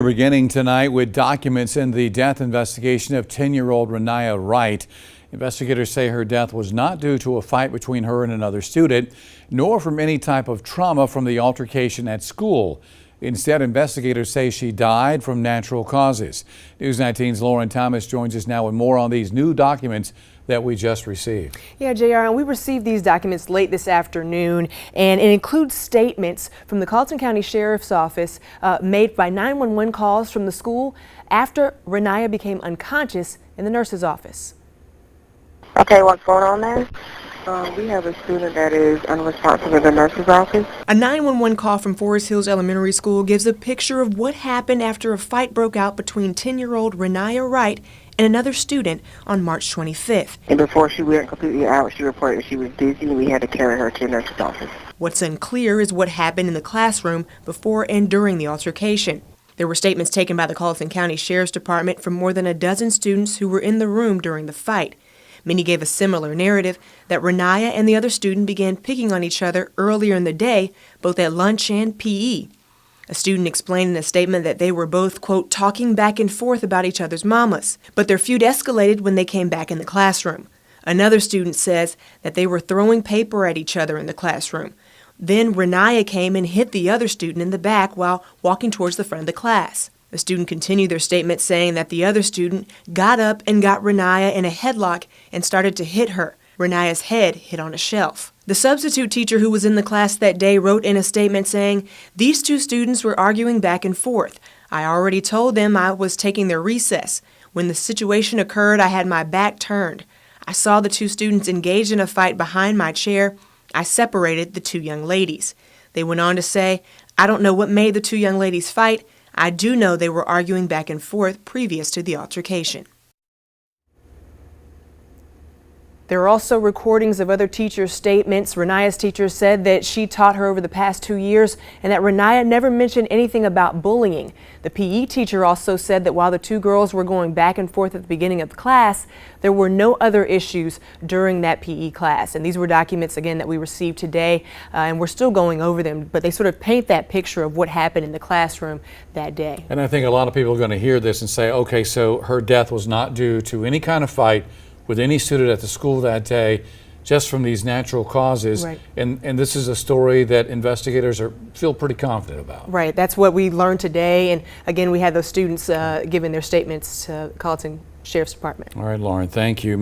Beginning tonight with documents in the death investigation of 10-year-old Raniya Wright. Investigators say her death was not due to a fight between her and another student, nor from any type of trauma from the altercation at school. Instead, investigators say she died from natural causes. News 19's Lauren Thomas joins us now with more on these new documents that we just received. Yeah, JR, and we received these documents late this afternoon, and it includes statements from the Colleton County Sheriff's Office made by 911 calls from the school after Raniya became unconscious in the nurse's office. Okay, what's going on there? We have a student that is unresponsive in the nurse's office. A 911 call from Forest Hills Elementary School gives a picture of what happened after a fight broke out between 10-year-old Raniya Wright and another student on March 25th. And before she went completely out, she reported she was dizzy and we had to carry her to the nurse's office. What's unclear is what happened in the classroom before and during the altercation. There were statements taken by the Colleton County Sheriff's Department from more than a dozen students who were in the room during the fight. Many gave a similar narrative that Raniya and the other student began picking on each other earlier in the day, both at lunch and PE. A student explained in a statement that they were both, quote, talking back and forth about each other's mamas, but their feud escalated when they came back in the classroom. Another student says that they were throwing paper at each other in the classroom. Then Raniya came and hit the other student in the back while walking towards the front of the class. The student continued their statement saying that the other student got up and got Raniya in a headlock and started to hit her. Raniya's head hit on a shelf. The substitute teacher who was in the class that day wrote in a statement saying, "These two students were arguing back and forth. I already told them I was taking their recess. When the situation occurred, I had my back turned. I saw the two students engaged in a fight behind my chair. I separated the two young ladies." They went on to say, "I don't know what made the two young ladies fight. I do know they were arguing back and forth previous to the altercation." There are also recordings of other teachers' statements. Raniya's teacher said that she taught her over the past 2 years and that Raniya never mentioned anything about bullying. The PE teacher also said that while the two girls were going back and forth at the beginning of the class, there were no other issues during that PE class. And these were documents, again, that we received today, and we're still going over them, but they sort of paint that picture of what happened in the classroom that day. And I think a lot of people are going to hear this and say, okay, so her death was not due to any kind of fight with any student at the school that day, just from these natural causes. Right. And this is a story that investigators feel pretty confident about. Right, that's what we learned today. And again, we had those students giving their statements to Colleton Sheriff's Department. All right, Lauren, thank you.